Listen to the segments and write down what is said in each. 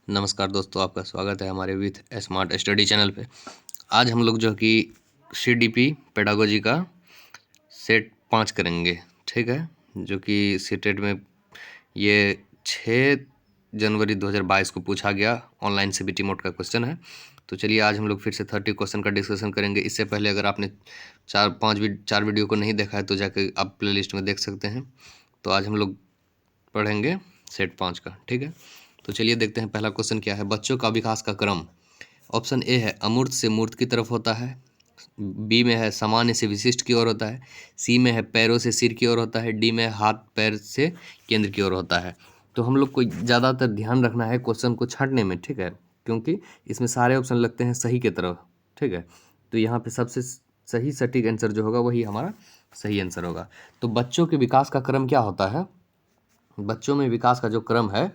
नमस्कार दोस्तों, आपका स्वागत है हमारे विथ स्मार्ट स्टडी चैनल पे। आज हम लोग जो कि CDP पेडागोजी का सेट 5 करेंगे, ठीक है। जो कि सीटेट में ये 6 जनवरी 2022 को पूछा गया ऑनलाइन CBT मोड का क्वेश्चन है। तो चलिए आज हम लोग फिर से 30 क्वेश्चन का डिस्कशन करेंगे। इससे पहले अगर आपने 4 वीडियो को नहीं देखा है तो जाके आप प्लेलिस्ट में देख सकते हैं। तो आज हम लोग पढ़ेंगे सेट 5 का, ठीक है। तो चलिए देखते हैं पहला क्वेश्चन क्या है। बच्चों का विकास का क्रम। ऑप्शन ए है अमूर्त से मूर्त की तरफ होता है, बी में है सामान्य से विशिष्ट की ओर होता है, सी में है पैरों से सिर की ओर होता है, डी में हाथ पैर से केंद्र की ओर होता है। तो हम लोग को ज़्यादातर ध्यान रखना है क्वेश्चन को छांटने में, ठीक है, क्योंकि इसमें सारे ऑप्शन लगते हैं सही की तरफ, ठीक है। तो यहाँ पे सबसे सही सटीक आंसर जो होगा वही हमारा सही आंसर होगा। तो बच्चों के विकास का क्रम क्या होता है? बच्चों में विकास का जो क्रम है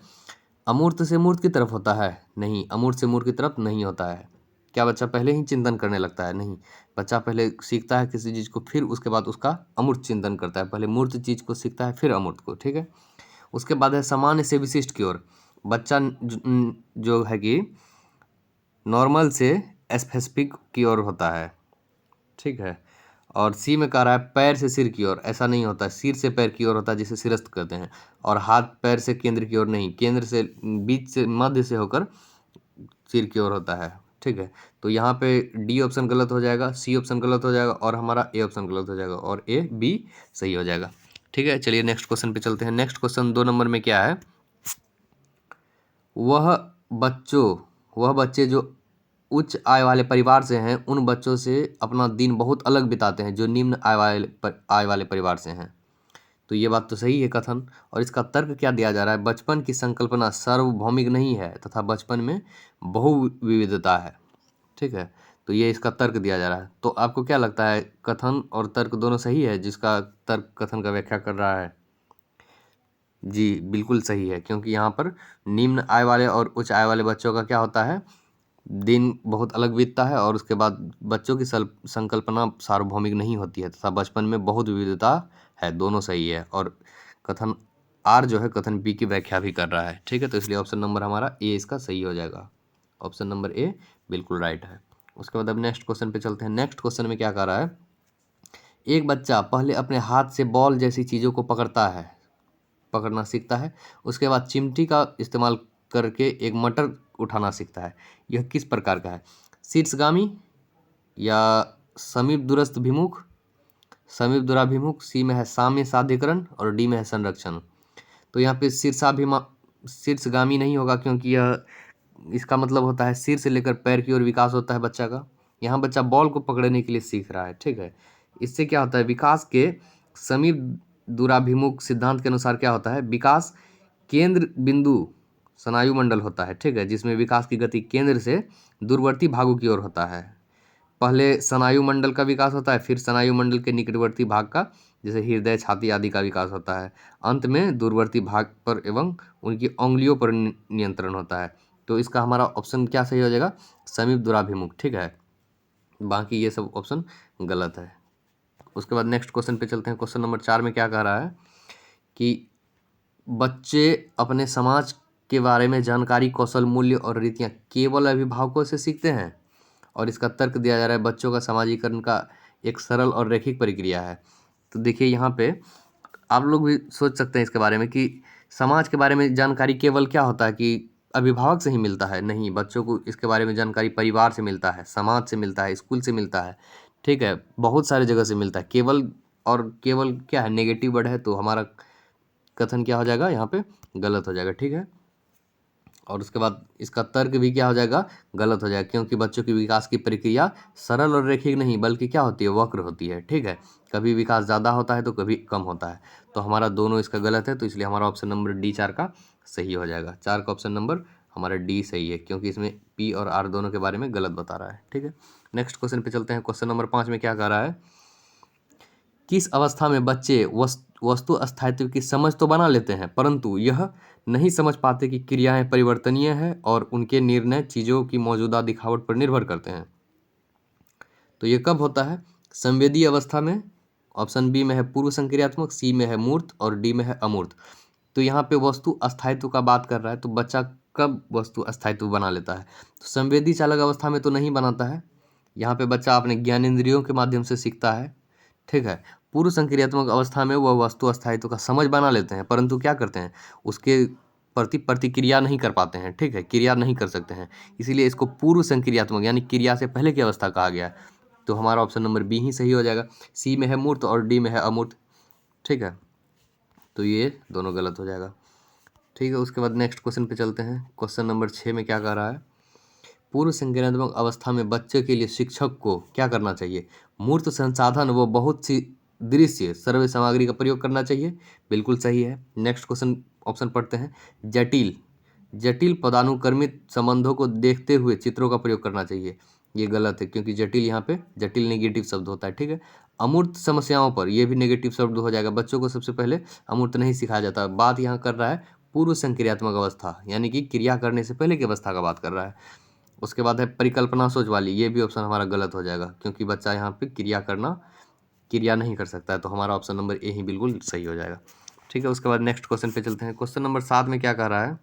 अमूर्त से मूर्त की तरफ होता है? नहीं, अमूर्त से मूर्त की तरफ नहीं होता है। क्या बच्चा पहले ही चिंतन करने लगता है? नहीं, बच्चा पहले सीखता है किसी चीज़ को, फिर उसके बाद उसका अमूर्त चिंतन करता है। पहले मूर्त चीज़ को सीखता है, फिर अमूर्त को, ठीक है। उसके बाद है सामान्य से विशिष्ट की ओर। बच्चा जो है कि नॉर्मल से स्पेसिफिक की ओर होता है, ठीक है। और सी में कह रहा है पैर से सिर की ओर। ऐसा नहीं होता है, सिर से पैर की ओर होता है जिसे सिरस्थ कहते हैं। और हाथ पैर से केंद्र की ओर नहीं, केंद्र से बीच से मध्य से होकर सिर की ओर होता है, ठीक है। तो यहाँ पे डी ऑप्शन गलत हो जाएगा, सी ऑप्शन गलत हो जाएगा और हमारा ए ऑप्शन गलत हो जाएगा और ए बी सही हो जाएगा, ठीक है। चलिए नेक्स्ट क्वेश्चन पे चलते हैं। नेक्स्ट क्वेश्चन 2 नंबर में क्या है? वह वह बच्चे जो उच्च आय वाले परिवार से हैं उन बच्चों से अपना दिन बहुत अलग बिताते हैं जो निम्न आय वाले परिवार से हैं। तो ये बात तो सही है कथन। और इसका तर्क क्या दिया जा रहा है? बचपन की संकल्पना सार्वभौमिक नहीं है तथा बचपन में बहुविविधता है, ठीक है। तो ये इसका तर्क दिया जा रहा है। तो आपको क्या लगता है, कथन और तर्क दोनों सही है जिसका तर्क कथन का व्याख्या कर रहा है? जी बिल्कुल सही है, क्योंकि यहाँ पर निम्न आय वाले और उच्च आय वाले बच्चों का क्या होता है, दिन बहुत अलग बीतता है और उसके बाद बच्चों की संकल्पना सार्वभौमिक नहीं होती है तथा बचपन में बहुत विविधता है। दोनों सही है और कथन आर जो है कथन बी की व्याख्या भी कर रहा है, ठीक है। तो इसलिए ऑप्शन नंबर हमारा ए इसका सही हो जाएगा। ऑप्शन नंबर ए बिल्कुल राइट है। उसके बाद अब नेक्स्ट क्वेश्चन पे चलते हैं। नेक्स्ट क्वेश्चन में क्या कर रहा है? एक बच्चा पहले अपने हाथ से बॉल जैसी चीज़ों को पकड़ना सीखता है, उसके बाद चिमटी का इस्तेमाल करके एक मटर उठाना सीखता है। यह किस प्रकार का है? शीर्षगामी या समीप दूरस्थ भिमुख, समीप दूराभिमुख, सी में है साम्य साध्यकरण और डी में है संरक्षण। तो यहाँ पे शीर्षगामी नहीं होगा, क्योंकि यह इसका मतलब होता है सिर से लेकर पैर की ओर विकास होता है बच्चा का। यहाँ बच्चा बॉल को पकड़ने के लिए सीख रहा है, ठीक है। इससे क्या होता है, विकास के समीप दूराभिमुख सिद्धांत के अनुसार क्या होता है, विकास केंद्र बिंदु स्नायु मंडल होता है, ठीक है, जिसमें विकास की गति केंद्र से दूरवर्ती भागों की ओर होता है। पहले स्नायु मंडल का विकास होता है, फिर स्नायु मंडल के निकटवर्ती भाग का, जैसे हृदय छाती आदि का विकास होता है। अंत में दूरवर्ती भाग पर एवं उनकी उंगलियों पर नियंत्रण होता है। तो इसका हमारा ऑप्शन क्या सही हो जाएगा? समीप दूराभिमुख, ठीक है। बाकी ये सब ऑप्शन गलत है। उसके बाद नेक्स्ट क्वेश्चन पे चलते हैं। क्वेश्चन नंबर 4 में क्या कह रहा है कि बच्चे अपने समाज के बारे में जानकारी, कौशल, मूल्य और रीतियाँ केवल अभिभावकों से सीखते हैं। और इसका तर्क दिया जा रहा है बच्चों का समाजीकरण का एक सरल और रैखिक प्रक्रिया है। तो देखिए यहाँ पे आप लोग भी सोच सकते हैं इसके बारे में कि समाज के बारे में जानकारी केवल क्या होता है कि अभिभावक से ही मिलता है? नहीं, बच्चों को इसके बारे में जानकारी परिवार से मिलता है, समाज से मिलता है, स्कूल से मिलता है, ठीक है, बहुत सारी जगह से मिलता है। केवल और केवल क्या है, नेगेटिव वर्ड है, तो हमारा कथन क्या हो जाएगा यहाँ पे? गलत हो जाएगा, ठीक है। और उसके बाद इसका तर्क भी क्या हो जाएगा? गलत हो जाएगा, क्योंकि बच्चों की विकास की प्रक्रिया सरल और रैखिक नहीं बल्कि क्या होती है? वक्र होती है, ठीक है। कभी विकास ज़्यादा होता है तो कभी कम होता है। तो हमारा दोनों इसका गलत है, तो इसलिए हमारा ऑप्शन नंबर डी 4 का सही हो जाएगा। 4 का ऑप्शन नंबर हमारा डी सही है, क्योंकि इसमें पी और आर दोनों के बारे में गलत बता रहा है, ठीक है। नेक्स्ट क्वेश्चन पे चलते हैं। क्वेश्चन नंबर 5 में क्या कह रहा है? किस अवस्था में बच्चे वस्तु स्थायित्व की समझ तो बना लेते हैं परंतु यह नहीं समझ पाते कि क्रियाएं परिवर्तनीय हैं और उनके निर्णय चीज़ों की मौजूदा दिखावट पर निर्भर करते हैं? तो ये कब होता है? संवेदी अवस्था में। ऑप्शन बी में है पूर्व संक्रियात्मक, सी में है मूर्त और डी में है अमूर्त। तो यहाँ पे वस्तु अस्थायित्व का बात कर रहा है, तो बच्चा कब वस्तु स्थायित्व बना लेता है? तो संवेदी चालक अवस्था में तो नहीं बनाता है। यहाँ पे बच्चा अपने ज्ञानेंद्रियों के माध्यम से सीखता है, ठीक है। पूर्व संक्रियात्मक अवस्था में वह वस्तु स्थायित्व का समझ बना लेते हैं, परंतु क्या करते हैं, उसके प्रति प्रतिक्रिया नहीं कर पाते हैं, ठीक है, क्रिया नहीं कर सकते हैं। इसीलिए इसको पूर्व संक्रियात्मक यानी क्रिया से पहले की अवस्था कहा गया है। तो हमारा ऑप्शन नंबर बी ही सही हो जाएगा। सी में है मूर्त और डी में है अमूर्त, ठीक है। तो ये दोनों गलत हो जाएगा, ठीक है। उसके बाद नेक्स्ट क्वेश्चन पे चलते हैं। क्वेश्चन नंबर 6 में क्या कह रहा है, पूर्व संज्ञानात्मक अवस्था में बच्चे के लिए शिक्षक को क्या करना चाहिए? मूर्त संसाधन व बहुत सी दृश्य सर्वे सामग्री का प्रयोग करना चाहिए, बिल्कुल सही है। नेक्स्ट क्वेश्चन ऑप्शन पढ़ते हैं। जटिल जटिल पदानुक्रमित संबंधों को देखते हुए चित्रों का प्रयोग करना चाहिए, ये गलत है, क्योंकि जटिल यहाँ पे जटिल नेगेटिव शब्द होता है, ठीक है। अमूर्त समस्याओं पर, यह भी नेगेटिव शब्द हो जाएगा। बच्चों को सबसे पहले अमूर्त नहीं सिखाया जाता। बात यहाँ कर रहा है पूर्व संक्रियात्मक अवस्था, यानी कि क्रिया करने से पहले की अवस्था का बात कर रहा है। उसके बाद है परिकल्पना सोच वाली, ये भी ऑप्शन हमारा गलत हो जाएगा, क्योंकि बच्चा यहाँ पे क्रिया नहीं कर सकता है। तो हमारा ऑप्शन नंबर ए ही बिल्कुल सही हो जाएगा, ठीक है। उसके बाद नेक्स्ट क्वेश्चन पे चलते हैं। क्वेश्चन नंबर 7 में क्या कह रहा है,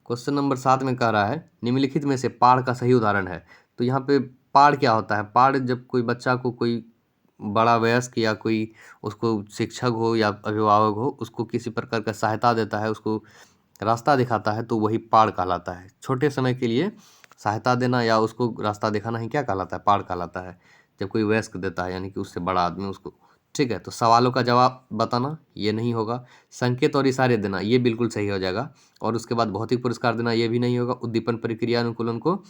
क्वेश्चन नंबर 7 में कह रहा है निम्नलिखित में से पाढ़ का सही उदाहरण है। तो यहाँ पे पाढ़ क्या होता है? पाढ़ जब कोई बच्चा को कोई बड़ा वयस्क या कोई उसको शिक्षक हो या अभिभावक हो, उसको किसी प्रकार का सहायता देता है, उसको रास्ता दिखाता है, तो वही पाढ़ कहलाता है। छोटे समय के लिए सहायता देना या उसको रास्ता दिखाना ही क्या कहलाता है? पाढ़ कहलाता है। जब कोई वयस्क देता है, यानी कि उससे बड़ा आदमी उसको, ठीक है। तो सवालों का जवाब बताना, ये नहीं होगा। संकेत और इशारे देना, ये बिल्कुल सही हो जाएगा। और उसके बाद भौतिक पुरस्कार देना, ये भी नहीं होगा। उद्दीपन प्रक्रिया अनुकूलन को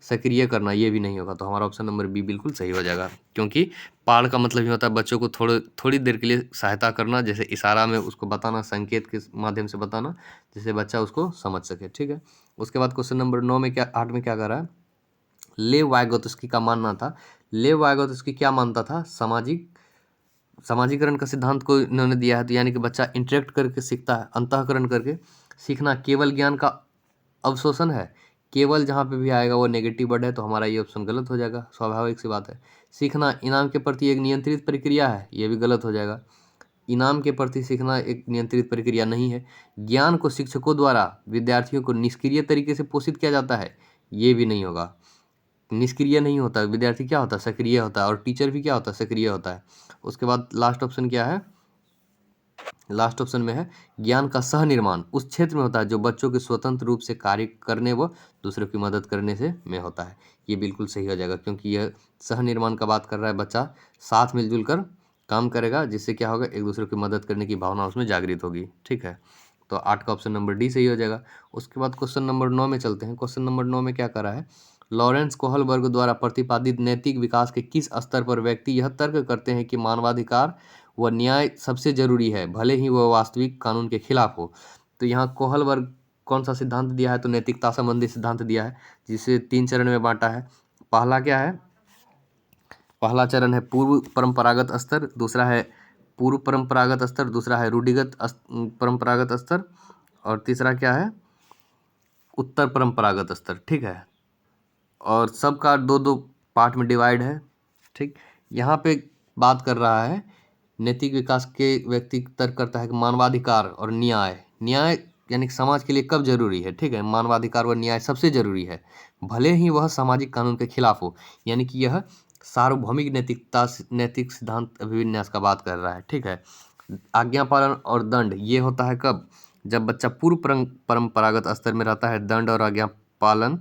सक्रिय करना, ये भी नहीं होगा। तो हमारा ऑप्शन नंबर बी बिल्कुल सही हो जाएगा, क्योंकि पाढ़ का मतलब ही होता है बच्चों को थोड़ी देर के लिए सहायता करना, जैसे इशारा में उसको बताना, संकेत के माध्यम से बताना, जिससे बच्चा उसको समझ सके, ठीक है। उसके बाद क्वेश्चन नंबर 8 में क्या कर रहा है, लेव वाइगोत्स्की का मानना था। लेव वाइगोत्स्की क्या मानता था? समाजीकरण का सिद्धांत को इन्होंने दिया है। तो यानी कि बच्चा इंटरेक्ट करके सीखता है, अंतःकरण करके सीखना केवल ज्ञान का अवशोषण है। केवल जहाँ पे भी आएगा वो नेगेटिव वर्ड है, तो हमारा ये ऑप्शन गलत हो जाएगा, स्वाभाविक सी बात है। सीखना इनाम के प्रति एक नियंत्रित प्रक्रिया है, ये भी गलत हो जाएगा। इनाम के प्रति सीखना एक नियंत्रित प्रक्रिया नहीं है। ज्ञान को शिक्षकों द्वारा विद्यार्थियों को निष्क्रिय तरीके से पोषित किया जाता है, ये भी नहीं होगा। निष्क्रिय नहीं होता, विद्यार्थी क्या होता है? सक्रिय होता है। और टीचर भी क्या होता है? सक्रिय होता है। उसके बाद लास्ट ऑप्शन क्या है? लास्ट ऑप्शन में है ज्ञान का सह निर्माण उस क्षेत्र में होता है जो बच्चों के स्वतंत्र रूप से कार्य करने व दूसरों की मदद करने से में होता है। ये बिल्कुल सही हो जाएगा, क्योंकि यह सह निर्माण का बात कर रहा है। बच्चा साथ मिलजुल कर काम करेगा, जिससे क्या होगा, एक दूसरे की मदद करने की भावना उसमें जागृत होगी, ठीक है। तो 8 का ऑप्शन नंबर डी सही हो जाएगा। उसके बाद क्वेश्चन नंबर 9 में चलते हैं। क्वेश्चन नंबर 9 में क्या करा है, लॉरेंस कोहलबर्ग द्वारा प्रतिपादित नैतिक विकास के किस स्तर पर व्यक्ति यह तर्क करते हैं कि मानवाधिकार व न्याय सबसे जरूरी है, भले ही वह वास्तविक कानून के खिलाफ हो? तो यहाँ कोहलबर्ग कौन सा सिद्धांत दिया है? तो नैतिकता संबंधी सिद्धांत दिया है, जिसे 3 चरण में बांटा है। पहला क्या है? पहला चरण है पूर्व परंपरागत स्तर, दूसरा है पूर्व परंपरागत स्तर, दूसरा है रूढ़िगत परंपरागत स्तर, और तीसरा क्या है? उत्तर परंपरागत स्तर, ठीक है। और सबका 2-2 पार्ट में डिवाइड है, ठीक। यहाँ पे बात कर रहा है नैतिक विकास के व्यक्ति तर्क करता है कि मानवाधिकार और न्याय यानी कि समाज के लिए कब जरूरी है, ठीक है। मानवाधिकार व न्याय सबसे जरूरी है, भले ही वह सामाजिक कानून के खिलाफ हो। यानी कि यह सार्वभौमिक नैतिक सिद्धांत अभिविन्यास का बात कर रहा है, ठीक है। आज्ञा पालन और दंड, ये होता है कब? जब बच्चा पूर्व परंपरागत स्तर में रहता है। दंड और आज्ञा पालन,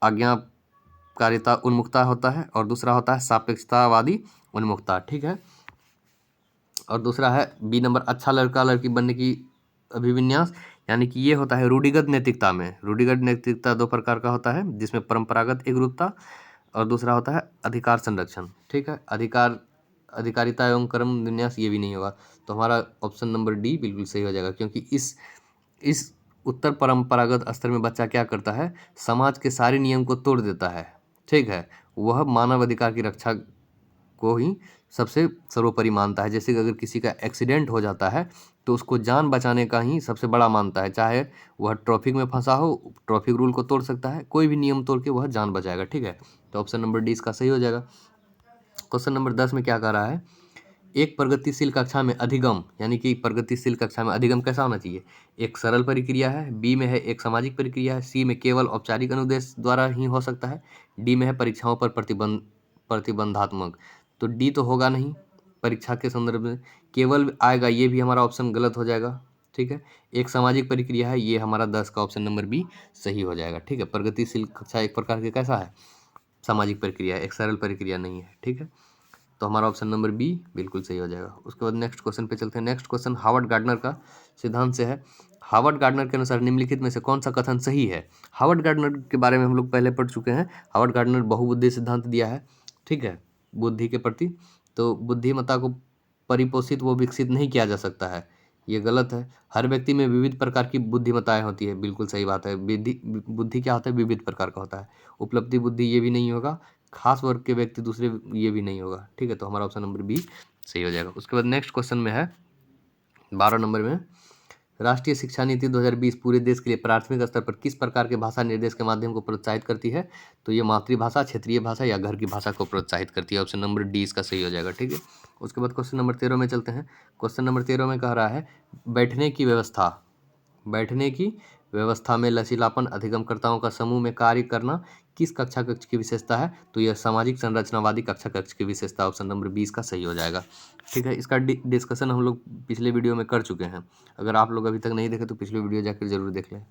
आज्ञाकारिता उन्मुखता होता है, और दूसरा होता है सापेक्षतावादी उन्मुखता, ठीक है। और दूसरा है बी नंबर, अच्छा लड़का लड़की बनने की अभिविन्यास, यानी कि ये होता है रूढ़िगत नैतिकता में। रूढ़िगत नैतिकता 2 प्रकार का होता है, जिसमें परंपरागत एकरूपता और दूसरा होता है अधिकार संरक्षण, ठीक है। अधिकारिता एवं कर्म विन्यास, ये भी नहीं होगा। तो हमारा ऑप्शन नंबर डी बिल्कुल सही हो जाएगा, क्योंकि इस उत्तर परंपरागत स्तर में बच्चा क्या करता है? समाज के सारे नियम को तोड़ देता है, ठीक है। वह मानव अधिकार की रक्षा को ही सबसे सर्वोपरि मानता है। जैसे कि अगर किसी का एक्सीडेंट हो जाता है, तो उसको जान बचाने का ही सबसे बड़ा मानता है। चाहे वह ट्रैफिक में फंसा हो, ट्रैफिक रूल को तोड़ सकता है, कोई भी नियम तोड़ के वह जान बचाएगा, ठीक है। तो ऑप्शन नंबर डी इसका सही हो जाएगा। क्वेश्चन नंबर 10 में क्या कह रहा है, एक प्रगतिशील कक्षा में अधिगम, यानी कि प्रगतिशील कक्षा में अधिगम कैसा होना चाहिए? एक सरल प्रक्रिया है, बी में है एक सामाजिक प्रक्रिया है, सी में केवल औपचारिक अनुदेश द्वारा ही हो सकता है, डी में है परीक्षाओं पर प्रतिबंधात्मक। तो डी तो होगा नहीं, परीक्षा के संदर्भ में केवल आएगा, ये भी हमारा ऑप्शन गलत हो जाएगा। ठीक है, एक सामाजिक प्रक्रिया है, ये हमारा 10 का ऑप्शन नंबर बी सही हो जाएगा। ठीक है, प्रगतिशील कक्षा एक प्रकार के कैसा है? सामाजिक प्रक्रिया है, एक सरल प्रक्रिया नहीं है। ठीक है, तो हमारा ऑप्शन नंबर बी बिल्कुल सही हो जाएगा। उसके बाद नेक्स्ट क्वेश्चन पे चलते हैं। नेक्स्ट क्वेश्चन हार्वर्ड गार्डनर का सिद्धांत से है। हार्वर्ड गार्डनर के अनुसार निम्नलिखित में से कौन सा कथन सही है? हार्वर्ड गार्डनर के बारे में हम लोग पहले पढ़ चुके हैं। हार्वर्ड गार्डनर बहुबुद्धि सिद्धांत दिया है, ठीक है, बुद्धि के प्रति। तो बुद्धिमत्ता को परिपोषित व विकसित नहीं किया जा सकता है, ये गलत है। हर व्यक्ति में विविध प्रकार की बुद्धिमत्ताएं होती है, बिल्कुल सही बात है। बुद्धि क्या होता है? विविध प्रकार का होता है। उपलब्धि बुद्धि ये भी नहीं होगा, खास वर्ग के व्यक्ति दूसरे ये भी नहीं होगा। ठीक है, तो हमारा ऑप्शन नंबर बी सही हो जाएगा। उसके बाद नेक्स्ट क्वेश्चन में है 12 नंबर में, राष्ट्रीय शिक्षा नीति 2020 पूरे देश के लिए प्राथमिक स्तर पर किस प्रकार के भाषा निर्देश के माध्यम को प्रोत्साहित करती है? तो ये मातृभाषा, क्षेत्रीय भाषा या घर की भाषा को प्रोत्साहित करती है। ऑप्शन नंबर डी इसका सही हो जाएगा। ठीक है, उसके बाद क्वेश्चन नंबर 13 में चलते हैं। क्वेश्चन नंबर 13 में कह रहा है बैठने की व्यवस्था में लचीलापन अधिगमकर्ताओं का समूह में कार्य करना किस कक्षा कक्ष की विशेषता है? तो यह सामाजिक संरचनावादी कक्षा कक्ष की विशेषता। ऑप्शन नंबर 20 का सही हो जाएगा। ठीक है, इसका डिस्कशन हम लोग पिछले वीडियो में कर चुके हैं। अगर आप लोग अभी तक नहीं देखे तो पिछले वीडियो जाकर जरूर देख लें,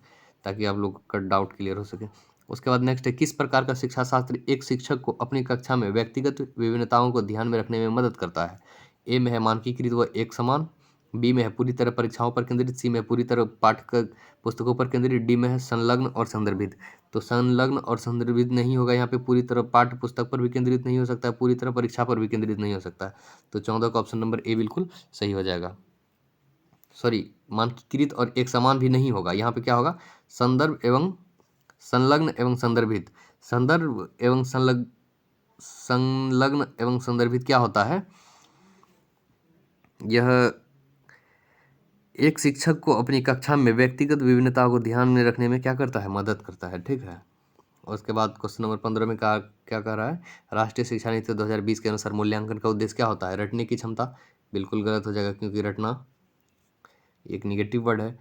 ताकि आप लोग का डाउट क्लियर हो सके। उसके बाद नेक्स्ट है, किस प्रकार का शिक्षा शास्त्र एक शिक्षक को अपनी कक्षा में व्यक्तिगत विभिन्नताओं को ध्यान में रखने में मदद करता है? ए में है मानकीकृत व एक समान, बी में है पूरी तरह परीक्षाओं पर केंद्रित, सी में पूरी तरह पाठ्य पुस्तकों पर केंद्रित, डी में है संलग्न और संदर्भित। तो संलग्न और संदर्भित नहीं होगा यहाँ पे, पूरी तरह पाठ्य पुस्तक पर भी केंद्रित नहीं हो सकता है, पूरी तरह परीक्षा पर भी केंद्रित नहीं हो सकता है। तो 14 का ऑप्शन नंबर ए बिल्कुल सही हो जाएगा। सॉरी, मानकीकृत और एक समान भी नहीं होगा, यहाँ पे क्या होगा? संदर्भ एवं संलग्न एवं संदर्भित। संदर्भ एवं संलग्न एवं संदर्भित क्या होता है? यह एक शिक्षक को अपनी कक्षा में व्यक्तिगत विभिन्नता को ध्यान में रखने में क्या करता है? मदद करता है। ठीक है, और उसके बाद क्वेश्चन नंबर 15 में क्या कह रहा है? राष्ट्रीय शिक्षा नीति 2020 के अनुसार मूल्यांकन का उद्देश्य क्या होता है? रटने की क्षमता। बिल्कुल गलत हो जाएगा, क्योंकि रटना एक निगेटिव वर्ड है।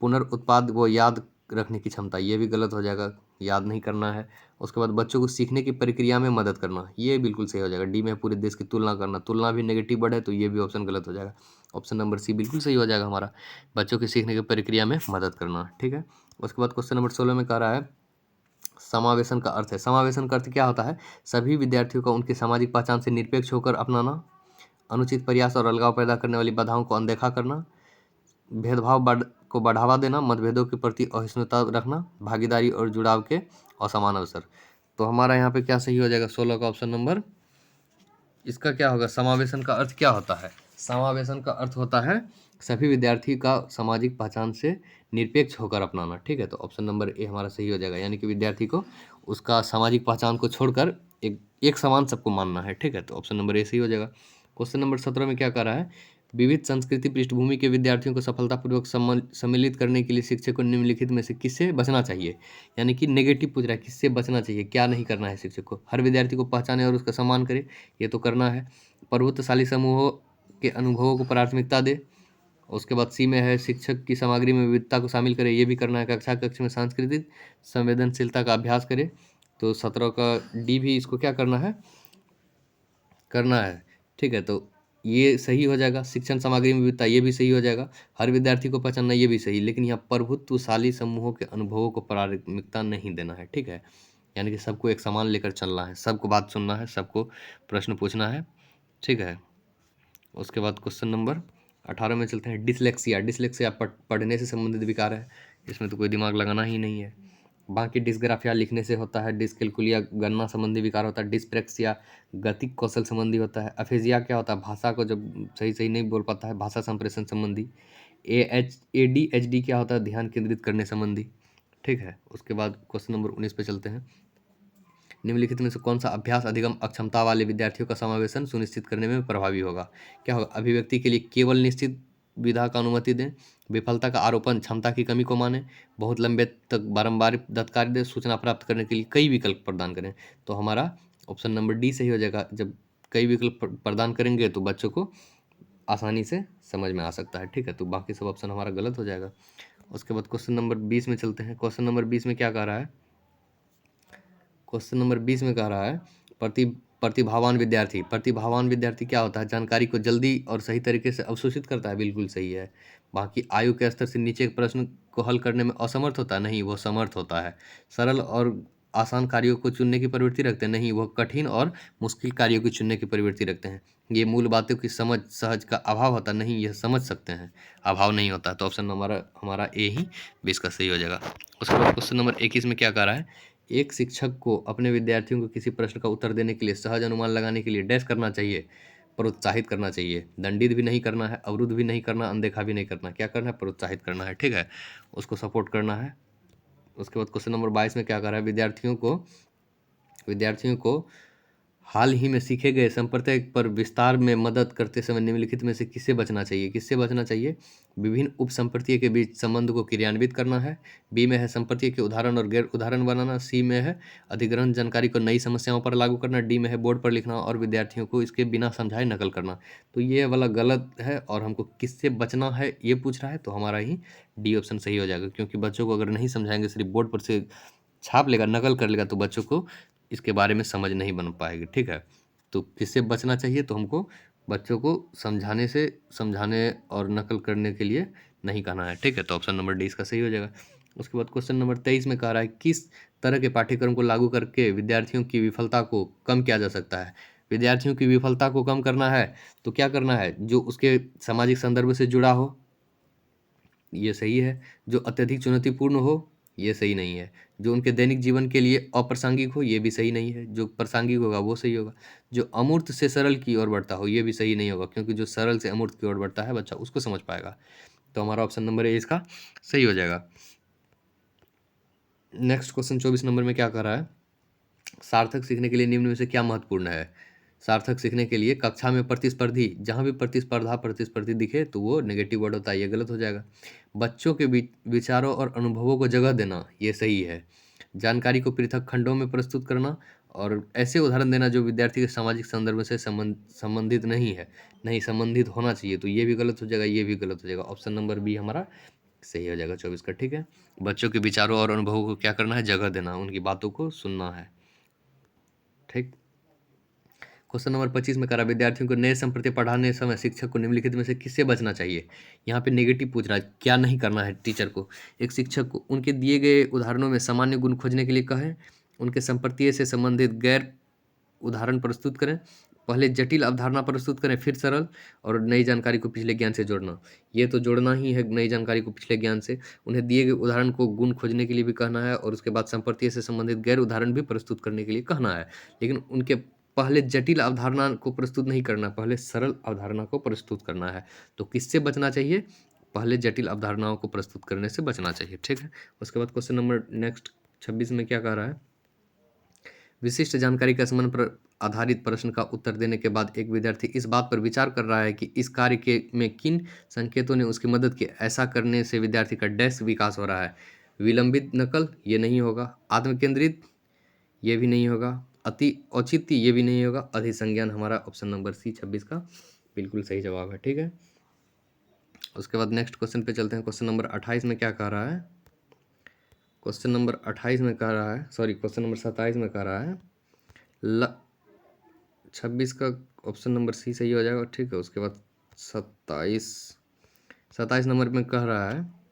पुनर्उत्पाद वो याद रखने की क्षमता, ये भी गलत हो जाएगा, याद नहीं करना है। उसके बाद बच्चों को सीखने की प्रक्रिया में मदद करना, ये बिल्कुल सही हो जाएगा। डी में पूरे देश की तुलना करना, तुलना भी नेगेटिव वर्ड है, तो ये भी ऑप्शन गलत हो जाएगा। ऑप्शन नंबर सी बिल्कुल सही हो जाएगा हमारा, बच्चों की सीखने की प्रक्रिया में मदद करना। ठीक है, उसके बाद क्वेश्चन नंबर 16 में कह रहा है समावेशन का अर्थ है। समावेशन का अर्थ क्या होता है? सभी विद्यार्थियों को उनकी सामाजिक पहचान से निरपेक्ष होकर अपनाना, अनुचित प्रयास और अलगाव पैदा करने वाली बाधाओं को अनदेखा करना, भेदभाव को बढ़ावा देना, मतभेदों के प्रति असहिष्णुता रखना, भागीदारी और जुड़ाव के असमान अवसर। तो हमारा यहाँ पे क्या सही हो जाएगा? 16 का ऑप्शन नंबर, इसका क्या होगा? समावेशन का अर्थ क्या होता है? समावेशन का अर्थ होता है सभी विद्यार्थी का सामाजिक पहचान से निरपेक्ष होकर अपनाना। ठीक है, तो ऑप्शन नंबर ए हमारा सही हो जाएगा, यानी कि विद्यार्थी को उसका सामाजिक पहचान को छोड़कर एक समान सबको मानना है। ठीक है, तो ऑप्शन नंबर ए सही हो जाएगा। क्वेश्चन नंबर 17 में क्या कह रहा है? विविध संस्कृति पृष्ठभूमि के विद्यार्थियों को सफलतापूर्वक सम्मिलित करने के लिए शिक्षक को निम्नलिखित में से किससे बचना चाहिए? यानी कि नेगेटिव पूछ रहा है, किससे बचना चाहिए, क्या नहीं करना है शिक्षक को? हर विद्यार्थी को पहचाने और उसका सम्मान करे, ये तो करना है। प्रभुत्वशाली समूहों के अनुभवों को प्राथमिकता दे। उसके बाद सी में है शिक्षक की सामग्री में विविधता को शामिल करे, ये भी करना है। कक्षा कक्ष में सांस्कृतिक संवेदनशीलता का अभ्यास करे। तो 17 का डी भी इसको क्या करना है? करना है। ठीक है, तो ये सही हो जाएगा। शिक्षण सामग्री में विविधता, ये भी सही हो जाएगा। हर विद्यार्थी को पहचानना, ये भी सही। लेकिन यहाँ प्रभुत्वशाली समूहों के अनुभवों को प्राथमिकता नहीं देना है। ठीक है, यानी कि सबको एक समान लेकर चलना है, सबको बात सुनना है, सबको प्रश्न पूछना है। ठीक है, उसके बाद क्वेश्चन नंबर 18 में चलते हैं। डिसलेक्सिया पढ़ने से संबंधित विकार है, इसमें तो कोई दिमाग लगाना ही नहीं है। बाकी डिस्ग्राफिया लिखने से होता है। डिस्कैल्कुलिया गणना संबंधी विकार होता है। डिस्प्रेक्सिया गतिक कौशल संबंधी होता है। अफेजिया क्या होता है? भाषा को जब सही नहीं बोल पाता है, भाषा संप्रेषण संबंधी। ADHD क्या होता है? ध्यान केंद्रित करने संबंधी। ठीक है, उसके बाद क्वेश्चन नंबर 19 पे चलते हैं। निम्नलिखित में से कौन सा अभ्यास अधिगम अक्षमता वाले विद्यार्थियों का समावेशन सुनिश्चित करने में प्रभावी होगा? क्या होगा? अभिव्यक्ति के लिए केवल निश्चित विधा का अनुमति दें, विफलता का आरोपण क्षमता की कमी को माने, बहुत लंबे तक बारंबार दत्कारी दें, सूचना प्राप्त करने के लिए कई विकल्प प्रदान करें। तो हमारा ऑप्शन नंबर डी सही हो जाएगा। जब कई विकल्प प्रदान करेंगे तो बच्चों को आसानी से समझ में आ सकता है। ठीक है, तो बाकी सब ऑप्शन हमारा गलत हो जाएगा। उसके बाद क्वेश्चन नंबर 20 में चलते हैं। क्वेश्चन नंबर 20 में क्या कह रहा है? क्वेश्चन नंबर 20 में कह रहा है प्रतिभावान विद्यार्थी। प्रतिभावान विद्यार्थी क्या होता है? जानकारी को जल्दी और सही तरीके से अवशोषित करता है, बिल्कुल सही है। बाकी आयु के स्तर से नीचे के प्रश्न को हल करने में असमर्थ होता है, नहीं, वो समर्थ होता है। सरल और आसान कार्यों को चुनने की प्रवृत्ति रखते हैं, नहीं, वो कठिन और मुश्किल कार्यों को चुनने की प्रवृत्ति रखते हैं। ये मूल बातों की समझ सहज का अभाव होता है, नहीं, यह समझ सकते हैं, अभाव नहीं होता है। तो ऑप्शन हमारा हमारा ए ही 20 का सही हो जाएगा। उसके बाद क्वेश्चन नंबर 21 में क्या कह रहा है? एक शिक्षक को अपने विद्यार्थियों को किसी प्रश्न का उत्तर देने के लिए सहज अनुमान लगाने के लिए डैश करना चाहिए, प्रोत्साहित करना चाहिए। दंडित भी नहीं करना है, अवरुद्ध भी नहीं करना, अनदेखा भी नहीं करना। क्या करना है? प्रोत्साहित करना है। ठीक है, उसको सपोर्ट करना है। उसके बाद क्वेश्चन नंबर 22 में क्या कर रहा है? विद्यार्थियों को हाल ही में सीखे गए संप्रदाय पर विस्तार में मदद करते समय निम्नलिखित में से किससे बचना चाहिए? किससे बचना चाहिए? विभिन्न उपसंप्रदाय के बीच संबंध को क्रियान्वित करना है। बी में है संप्रदाय के उदाहरण और गैर उदाहरण बनाना। सी में है अधिग्रहण जानकारी को नई समस्याओं पर लागू करना। डी में है बोर्ड पर लिखना और विद्यार्थियों को इसके बिना समझाए नकल करना। तो ये वाला गलत है और हमको किससे बचना है ये पूछ रहा है, तो हमारा ही डी ऑप्शन सही हो जाएगा। क्योंकि बच्चों को अगर नहीं समझाएंगे, सिर्फ बोर्ड पर से छाप लेगा, नकल कर लेगा, तो बच्चों को इसके बारे में समझ नहीं बन पाएगी। ठीक है, तो किससे बचना चाहिए? तो हमको बच्चों को समझाने और नकल करने के लिए नहीं कहना है। ठीक है, तो ऑप्शन नंबर डी इसका सही हो जाएगा। उसके बाद क्वेश्चन नंबर 23 में कह रहा है किस तरह के पाठ्यक्रम को लागू करके विद्यार्थियों की विफलता को कम किया जा सकता है? विद्यार्थियों की विफलता को कम करना है तो क्या करना है? जो उसके सामाजिक संदर्भ से जुड़ा हो, ये सही है। जो अत्यधिक चुनौतीपूर्ण हो, ये सही नहीं है। जो उनके दैनिक जीवन के लिए अप्रासंगिक हो, ये भी सही नहीं है। जो प्रासंगिक होगा वो सही होगा। जो अमूर्त से सरल की ओर बढ़ता हो, ये भी सही नहीं होगा, क्योंकि जो सरल से अमूर्त की ओर बढ़ता है बच्चा उसको समझ पाएगा। तो हमारा ऑप्शन नंबर ए इसका सही हो जाएगा। नेक्स्ट क्वेश्चन 24 नंबर में क्या कर रहा है? सार्थक सीखने के लिए निम्न में से क्या महत्वपूर्ण है? सार्थक सीखने के लिए कक्षा में प्रतिस्पर्धी, जहाँ भी प्रतिस्पर्धी दिखे तो वो नेगेटिव वर्ड होता है, ये गलत हो जाएगा। बच्चों के विचारों और अनुभवों को जगह देना, ये सही है। जानकारी को पृथक खंडों में प्रस्तुत करना और ऐसे उदाहरण देना जो विद्यार्थी के सामाजिक संदर्भ से संबंधित नहीं है, नहीं, संबंधित होना चाहिए, तो ये भी गलत हो जाएगा, ये भी गलत हो जाएगा। ऑप्शन नंबर बी हमारा सही हो जाएगा 24 का। ठीक है, बच्चों के विचारों और अनुभवों को क्या करना है? जगह देना, उनकी बातों को सुनना है। ठीक, क्वेश्चन नंबर 25 में करा विद्यार्थियों को नए संप्रदाय पढ़ाने समय शिक्षक को निम्नलिखित में से किससे बचना चाहिए? यहाँ पे नेगेटिव पूछ रहा है, क्या नहीं करना है टीचर को? एक शिक्षक को उनके दिए गए उदाहरणों में सामान्य गुण खोजने के लिए कहें, उनके संप्रदाय से संबंधित गैर उदाहरण प्रस्तुत करें, पहले जटिल अवधारणा प्रस्तुत करें, फिर सरल, और नई जानकारी को पिछले ज्ञान से जोड़ना। ये तो जोड़ना ही है नई जानकारी को पिछले ज्ञान से। उन्हें दिए गए उदाहरण को गुण खोजने के लिए भी कहना है और उसके बाद संप्रदाय से संबंधित गैर उदाहरण भी प्रस्तुत करने के लिए कहना है। लेकिन उनके पहले जटिल अवधारणा को प्रस्तुत नहीं करना, पहले सरल अवधारणा को प्रस्तुत करना है। तो किससे बचना चाहिए? पहले जटिल अवधारणाओं को प्रस्तुत करने से बचना चाहिए। ठीक है, उसके बाद क्वेश्चन नंबर नेक्स्ट 26 में क्या कह रहा है? विशिष्ट जानकारी के संबंध पर आधारित प्रश्न का उत्तर देने के बाद एक विद्यार्थी इस बात पर विचार कर रहा है कि इस कार्य के में किन संकेतों ने उसकी मदद की। ऐसा करने से विद्यार्थी का डैश विकास हो रहा है। विलंबित नकल, ये नहीं होगा। आत्मकेंद्रित, ये भी नहीं होगा। अति औचित्य, ये भी नहीं होगा। अधिसंज्ञान हमारा ऑप्शन नंबर सी 26 का बिल्कुल सही जवाब है। ठीक है, उसके बाद नेक्स्ट क्वेश्चन पे चलते हैं। क्वेश्चन नंबर 28 में क्या कह रहा है? क्वेश्चन नंबर 28 में कह रहा है, सॉरी, क्वेश्चन नंबर 27 में कह रहा है 26 का ऑप्शन नंबर सी सही हो जाएगा। ठीक है, उसके बाद 27 नंबर में कह रहा है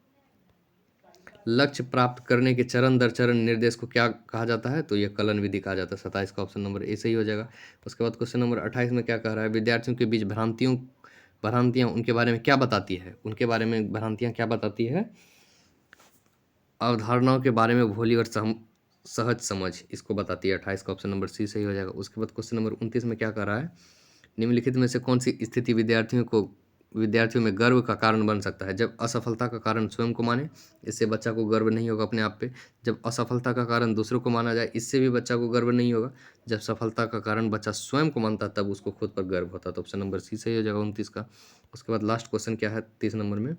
लक्ष्य प्राप्त करने के चरण दर चरण निर्देश को क्या कहा जाता है? तो यह कलन विधि कहा जाता है। 27 का ऑप्शन नंबर ए सही हो जाएगा। उसके बाद क्वेश्चन नंबर 28 में क्या कह रहा है? विद्यार्थियों के बीच भ्रांतियाँ उनके बारे में क्या बताती है? उनके बारे में भ्रांतियाँ क्या बताती है? अवधारणाओं के बारे में भोली और सहज समझ, इसको बताती है। 28 का ऑप्शन नंबर सी सही हो जाएगा। उसके बाद क्वेश्चन नंबर 29 में क्या कर रहा है? निम्नलिखित में से कौन सी स्थिति विद्यार्थियों में गर्व का कारण बन सकता है? जब असफलता का कारण स्वयं को माने, इससे बच्चा को गर्व नहीं होगा अपने आप पे। जब असफलता का कारण दूसरों को माना जाए, इससे भी बच्चा को गर्व नहीं होगा। जब सफलता का कारण बच्चा स्वयं को मानता है, तब उसको खुद पर गर्व होता है। तो ऑप्शन नंबर सी सही हो जाएगा 29 का। उसके बाद लास्ट क्वेश्चन क्या है 30 नंबर में?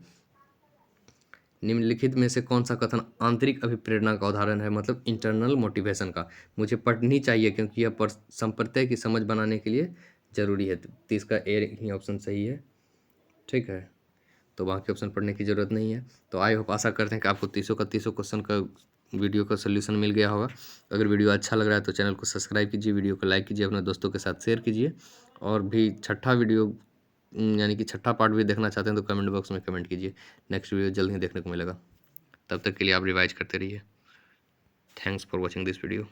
निम्नलिखित में से कौन सा कथन आंतरिक अभिप्रेरणा का उदाहरण है? मतलब इंटरनल मोटिवेशन का। मुझे पढ़नी चाहिए क्योंकि यह संप्रदाय की समझ बनाने के लिए जरूरी है। तो इसका ए ही ऑप्शन सही है। ठीक है, तो बाकी ऑप्शन पढ़ने की ज़रूरत नहीं है। तो आई होप, आशा करते हैं कि आपको तीसों का तीसों क्वेश्चन का वीडियो का सोल्यूशन मिल गया होगा। अगर वीडियो अच्छा लग रहा है तो चैनल को सब्सक्राइब कीजिए, वीडियो को लाइक कीजिए, अपने दोस्तों के साथ शेयर कीजिए, और भी छठा वीडियो यानी कि छठा पार्ट भी देखना चाहते हैं तो कमेंट बॉक्स में कमेंट कीजिए। नेक्स्ट वीडियो जल्द ही देखने को मिलेगा। तब तक के लिए आप रिवाइज करते रहिए। Thanks for watching this video.